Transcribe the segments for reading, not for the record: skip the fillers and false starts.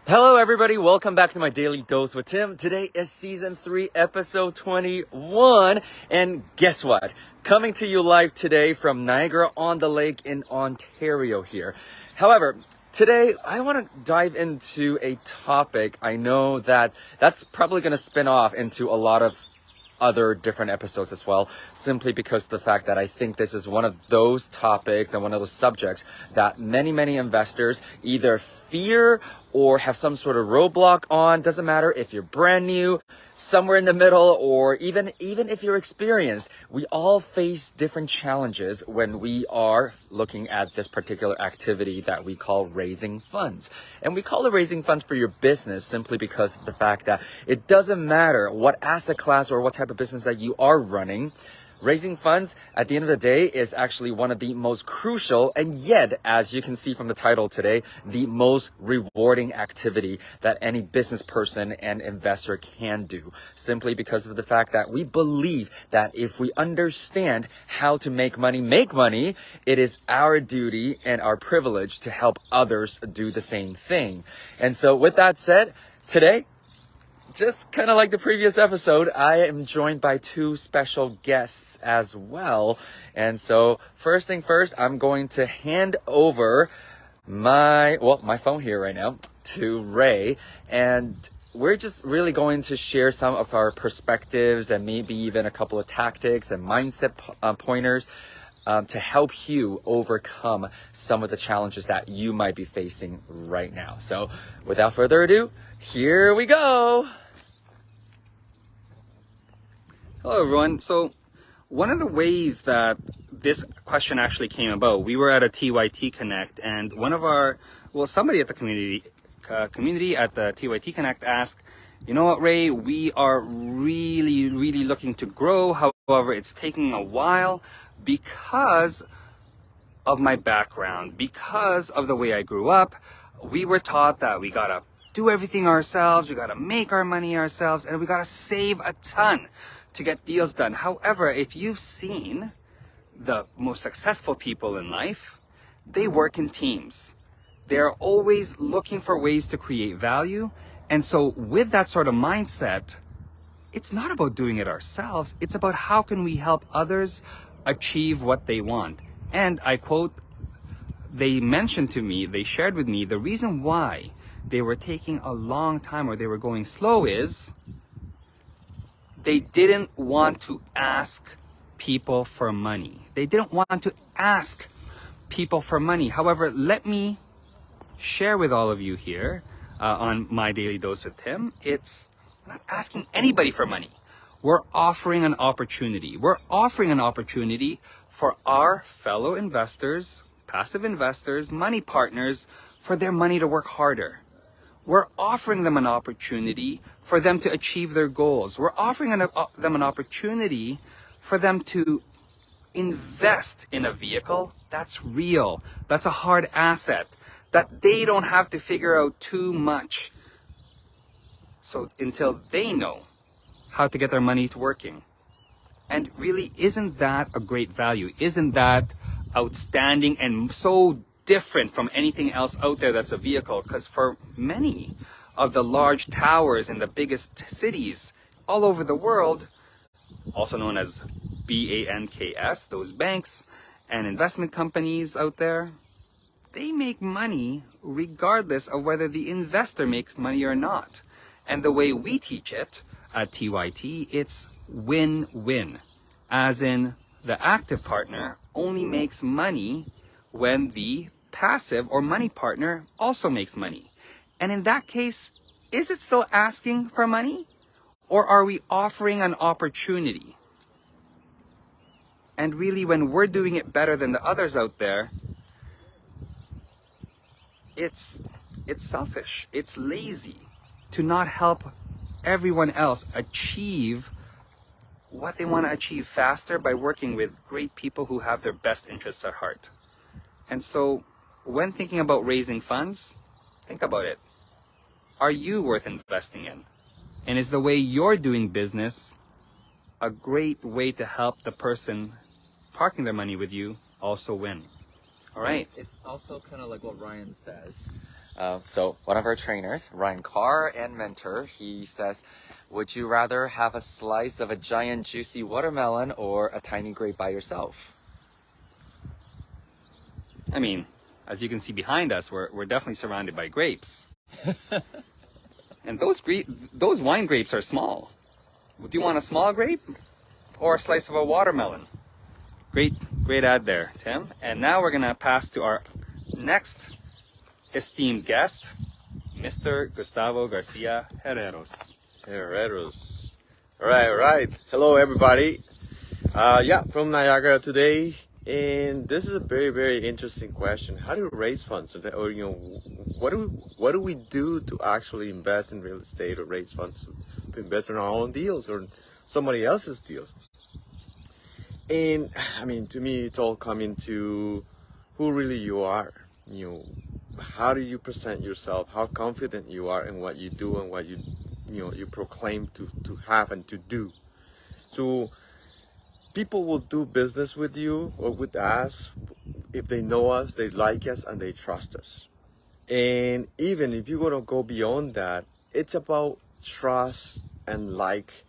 Hello everybody, welcome back to my Daily Dose with Tim. Today is season 3, episode 21, and guess what? Coming to you live today from Niagara-on-the-Lake in Ontario here. However, today I want to dive into a topic I know that's probably going to spin off into a lot of other different episodes as well, simply because of the fact that I think this is one of those topics and one of those subjects that many investors either fear or have some sort of roadblock on. Doesn't matter if you're brand new, somewhere in the middle, or even if you're experienced. We all face different challenges when we are looking at this particular activity that we call raising funds. And we call it raising funds for your business simply because of the fact that it doesn't matter what asset class or what type of business that you are running. Raising funds, at the end of the day, is actually one of the most crucial and yet, as you can see from the title today, the most rewarding activity that any business person and investor can do. Simply because of the fact that we believe that if we understand how to make money, it is our duty and our privilege to help others do the same thing. And so with that said, today, just kind of like the previous episode, I am joined by two special guests as well. And so first thing first, I'm going to hand over my phone here right now to Ray. And we're just really going to share some of our perspectives and maybe even a couple of tactics and mindset pointers to help you overcome some of the challenges that you might be facing right now. So without further ado, here we go. Hello, everyone. So one of the ways that this question actually came about, we were at a TYT Connect, and somebody at the community at the TYT Connect asked, you know what, Ray, we are really looking to grow. However, it's taking a while because of my background, because of the way I grew up. We were taught that we gotta do everything ourselves, we gotta make our money ourselves, and we gotta save a ton to get deals done. However, if you've seen the most successful people in life, they work in teams. They're always looking for ways to create value. And so with that sort of mindset, it's not about doing it ourselves. It's about how can we help others achieve what they want. And I quote, they shared with me, the reason why they were taking a long time or they were going slow is they didn't want to ask people for money. They didn't want to ask people for money. However, let me share with all of you here on my Daily Dose with Tim, it's not asking anybody for money. We're offering an opportunity. We're offering an opportunity for our fellow investors, passive investors, money partners, for their money to work harder. We're offering them an opportunity for them to achieve their goals. We're offering them an opportunity for them to invest in a vehicle that's real, that's a hard asset, that they don't have to figure out too much. So until they know how to get their money to working. And really, isn't that a great value? Isn't that outstanding and so different from anything else out there that's a vehicle? Because for many of the large towers in the biggest cities all over the world, also known as banks, those banks and investment companies out there, they make money regardless of whether the investor makes money or not. And the way we teach it at TYT, it's win-win. As in, the active partner only makes money when the passive or money partner also makes money. And in that case, is it still asking for money? Or are we offering an opportunity? And really, when we're doing it better than the others out there, it's selfish, it's lazy to not help everyone else achieve what they want to achieve faster by working with great people who have their best interests at heart. And so when thinking about raising funds, think about it. Are you worth investing in? And is the way you're doing business a great way to help the person parking their money with you also win? All right. It's also kind of like what Ryan says. So one of our trainers, Ryan Carr and mentor, he says, would you rather have a slice of a giant juicy watermelon or a tiny grape by yourself? I mean, as you can see behind us, we're definitely surrounded by grapes. And those wine grapes are small. Do you want a small grape or a slice of a watermelon? Great ad there, Tim. And now we're gonna pass to our next esteemed guest, Mr. Gustavo Garcia Herreros. Herreros. All right. Hello, everybody. From Niagara today, and this is a very, very interesting question. How do we raise funds, or what do we do to actually invest in real estate or raise funds to invest in our own deals or somebody else's deals? And I mean, to me, it's all coming to who really you are. How do you present yourself? How confident you are in what you do and what you proclaim to have and to do. So people will do business with you or with us if they know us, they like us, and they trust us. And even if you're gonna go beyond that, it's about trust and like.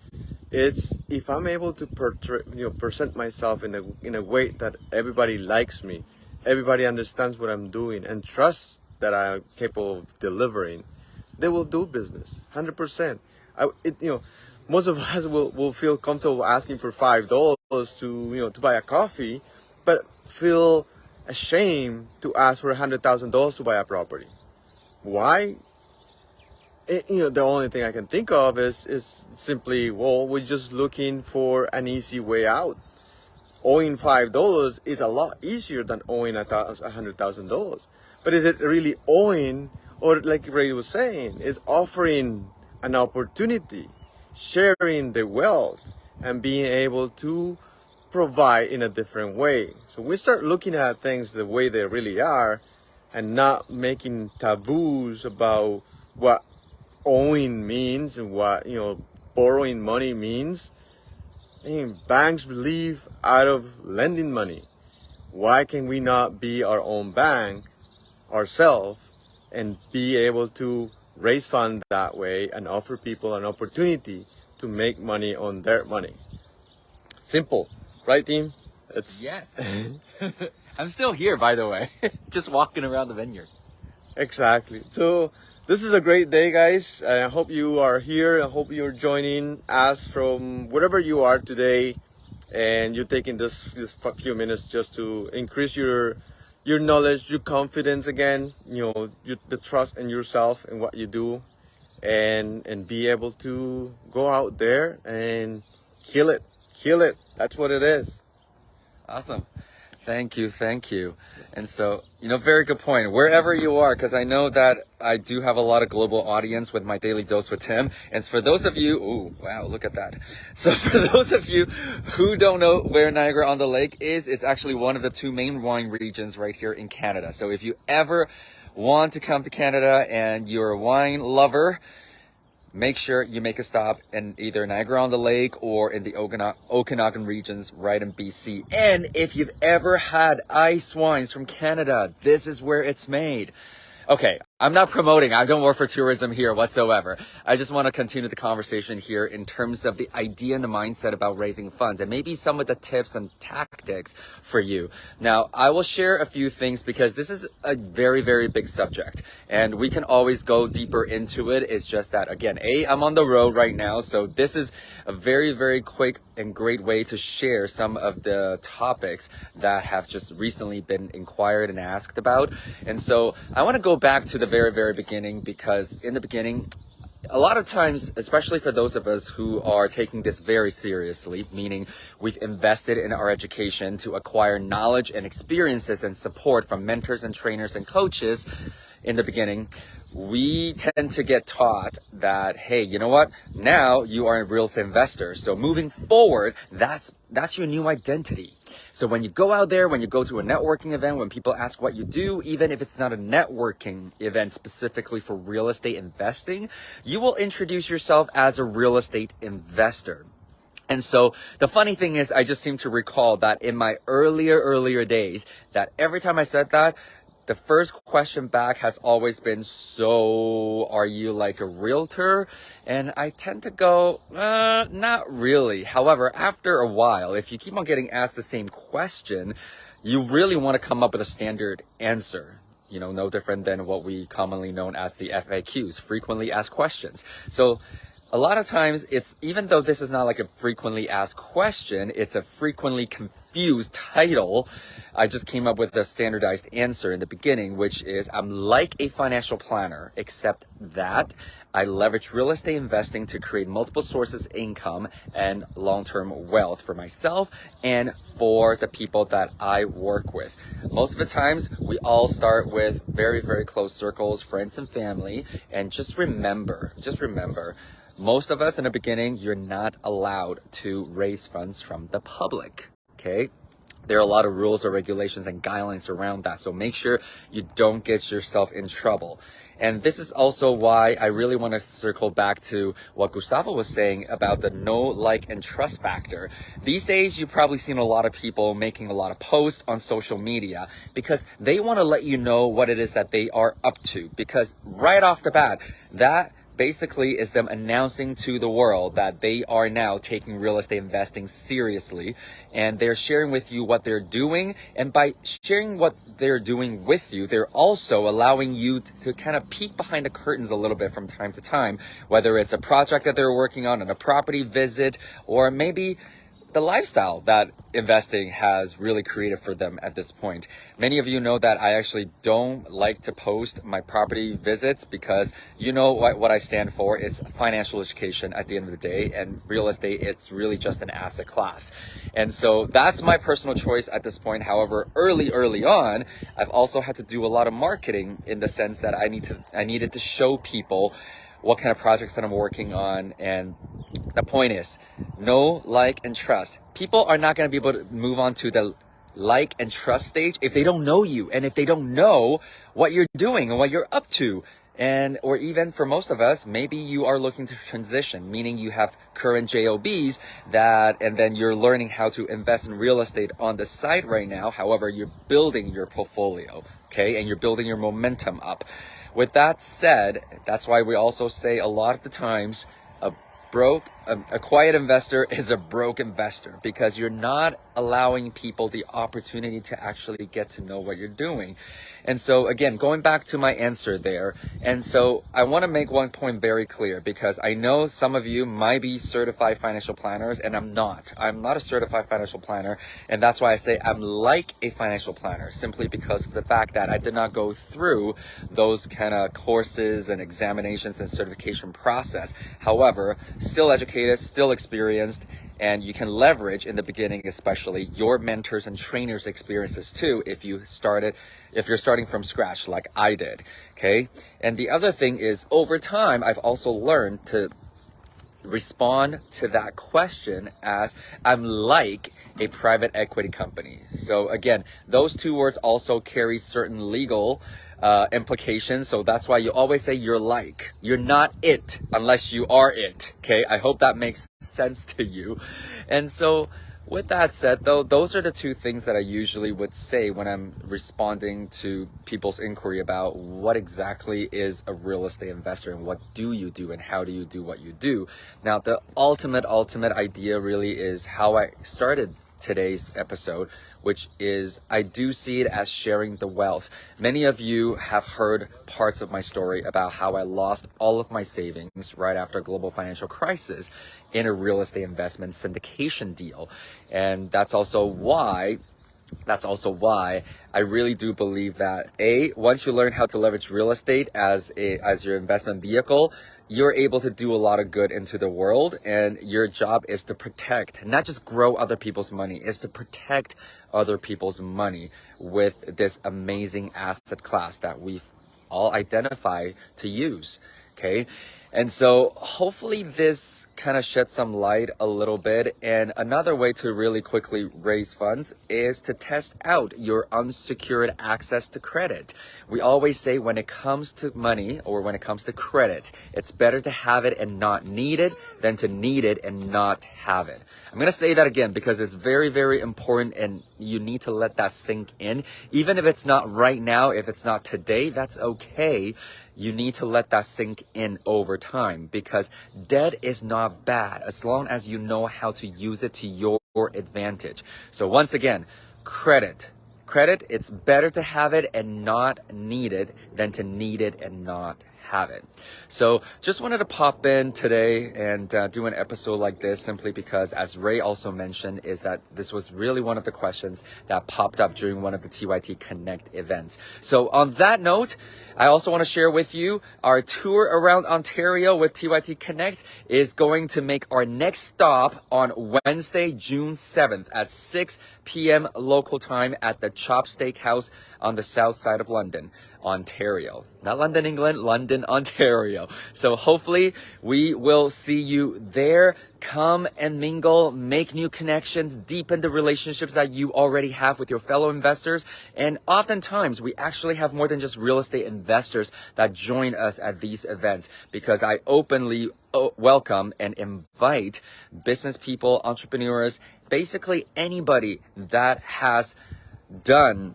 It's if I'm able to present myself in a way that everybody likes me, everybody understands what I'm doing, and trusts that I'm capable of delivering, they will do business 100%. Most of us will feel comfortable asking for $5 to buy a coffee, but feel ashamed to ask for $100,000 to buy a property. Why? The only thing I can think of is simply, well, we're just looking for an easy way out. Owing $5 is a lot easier than owing $100,000. But is it really owing, or like Ray was saying, is offering an opportunity, sharing the wealth, and being able to provide in a different way? So we start looking at things the way they really are, and not making taboos about what owing means and what borrowing money means. I mean, banks live out of lending money. Why can we not be our own bank ourselves and be able to raise funds that way and offer people an opportunity to make money on their money? Simple, right, team? Yes. I'm still here, by the way, just walking around the vineyard. Exactly. So this is a great day, guys. I hope you are here. I hope you're joining us from wherever you are today, and you're taking this few minutes just to increase your knowledge, your confidence again. The trust in yourself and what you do, and be able to go out there and kill it. That's what it is. Awesome. Thank you. And so, very good point. Wherever you are, because I know that I do have a lot of global audience with my Daily Dose with Tim. And for those of you, ooh, wow, look at that. So for those of you who don't know where Niagara-on-the-Lake is, it's actually one of the two main wine regions right here in Canada. So if you ever want to come to Canada and you're a wine lover, make sure you make a stop in either Niagara-on-the-Lake or in the Okanagan regions right in BC. And if you've ever had ice wines from Canada, this is where it's made. Okay, I'm not promoting. I don't work for tourism here whatsoever. I just want to continue the conversation here in terms of the idea and the mindset about raising funds and maybe some of the tips and tactics for you. Now, I will share a few things because this is a very, very big subject and we can always go deeper into it. It's just that, again, I'm on the road right now. So this is a very, very quick and great way to share some of the topics that have just recently been inquired and asked about. And so I want to go back to the very, very beginning, because in the beginning, a lot of times, especially for those of us who are taking this very seriously, meaning we've invested in our education to acquire knowledge and experiences and support from mentors and trainers and coaches in the beginning, we tend to get taught that, hey, you know what? Now you are a real estate investor. So moving forward, that's your new identity. So when you go out there, when you go to a networking event, when people ask what you do, even if it's not a networking event specifically for real estate investing, you will introduce yourself as a real estate investor. And so the funny thing is, I just seem to recall that in my earlier days, that every time I said that, the first question back has always been, so are you like a realtor? And I tend to go, not really. However, after a while, if you keep on getting asked the same question, you really want to come up with a standard answer. No different than what we commonly known as the FAQs, frequently asked questions. So a lot of times even though this is not like a frequently asked question, it's a frequently confused title. I just came up with a standardized answer in the beginning, which is I'm like a financial planner, except that I leverage real estate investing to create multiple sources of income and long-term wealth for myself and for the people that I work with. Most of the times, we all start with very, very close circles, friends and family. And just remember, most of us in the beginning, you're not allowed to raise funds from the public, okay? There are a lot of rules or regulations and guidelines around that. So make sure you don't get yourself in trouble. And this is also why I really want to circle back to what Gustavo was saying about the know, like, and trust factor. These days, you've probably seen a lot of people making a lot of posts on social media because they want to let you know what it is that they are up to. Because right off the bat, that basically is them announcing to the world that they are now taking real estate investing seriously, and they're sharing with you what they're doing. And by sharing what they're doing with you, they're also allowing you to kind of peek behind the curtains a little bit from time to time, whether it's a project that they're working on a property visit, or maybe the lifestyle that investing has really created for them at this point. Many of you know that I actually don't like to post my property visits because you know what I stand for is financial education at the end of the day, and real estate, it's really just an asset class. And so that's my personal choice at this point. However, early on, I've also had to do a lot of marketing in the sense that I needed to show people what kind of projects that I'm working on. And the point is, know, like, and trust. People are not going to be able to move on to the like and trust stage if they don't know you and if they don't know what you're doing and what you're up to. Or even for most of us, maybe you are looking to transition, meaning you have current JOBs and then you're learning how to invest in real estate on the side right now. However, you're building your portfolio, okay? And you're building your momentum up. With that said, that's why we also say a lot of the times, a quiet investor is a broke investor, because you're not allowing people the opportunity to actually get to know what you're doing. And so again, going back to my answer there, and so I want to make one point very clear, because I know some of you might be certified financial planners, and I'm not a certified financial planner. And that's why I say I'm like a financial planner, simply because of the fact that I did not go through those kind of courses and examinations and certification process. However, still educated, still experienced, and you can leverage in the beginning, especially your mentors and trainers' experiences too, if you're starting from scratch like I did. Okay. And the other thing is, over time, I've also learned to respond to that question as I'm like a private equity company. So again, those two words also carry certain legal implications. So that's why you always say you're like. You're not it unless you are it. Okay, I hope that makes sense to you. And so with that said, though, those are the two things that I usually would say when I'm responding to people's inquiry about what exactly is a real estate investor and what do you do and how do you do what you do. Now, the ultimate idea really is how I started today's episode, which is I do see it as sharing the wealth. Many of you have heard parts of my story about how I lost all of my savings right after a global financial crisis in a real estate investment syndication deal. And that's also why I really do believe that once you learn how to leverage real estate as your investment vehicle, you're able to do a lot of good into the world, and your job is to protect, not just grow other people's money, is to protect other people's money with this amazing asset class that we've all identified to use. Okay. And so hopefully this kind of sheds some light a little bit. And another way to really quickly raise funds is to test out your unsecured access to credit. We always say when it comes to money or when it comes to credit, it's better to have it and not need it than to need it and not have it. I'm going to say that again because it's very, very important and you need to let that sink in. Even if it's not right now, if it's not today, that's okay. You need to let that sink in over time because debt is not bad as long as you know how to use it to your advantage. So once again, credit, it's better to have it and not need it than to need it and not have it. So just wanted to pop in today and do an episode like this simply because, as Ray also mentioned, is that this was really one of the questions that popped up during one of the TYT Connect events. So on that note, I also want to share with you our tour around Ontario with TYT Connect is going to make our next stop on Wednesday, June 7th at 6 p.m. local time at the Chop Steakhouse on the south side of London, Ontario. Not London, England, London, Ontario. So hopefully we will see you there. Come and mingle, make new connections, deepen the relationships that you already have with your fellow investors. And oftentimes we actually have more than just real estate investors that join us at these events because I openly welcome and invite business people, entrepreneurs, basically anybody that has done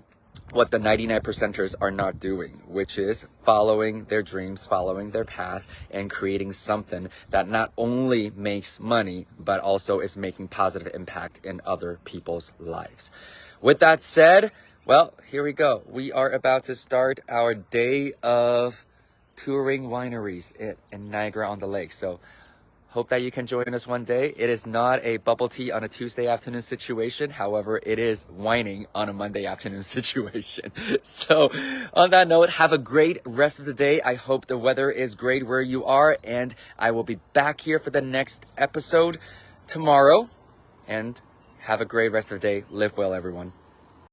what the 99%ers are not doing, which is following their dreams, following their path, and creating something that not only makes money, but also is making positive impact in other people's lives. With that said, well, here we go. We are about to start our day of touring wineries in Niagara-on-the-Lake. So hope that you can join us one day. It is not a bubble tea on a Tuesday afternoon situation. However, it is whining on a Monday afternoon situation. So on that note, have a great rest of the day. I hope the weather is great where you are. And I will be back here for the next episode tomorrow. And have a great rest of the day. Live well, everyone.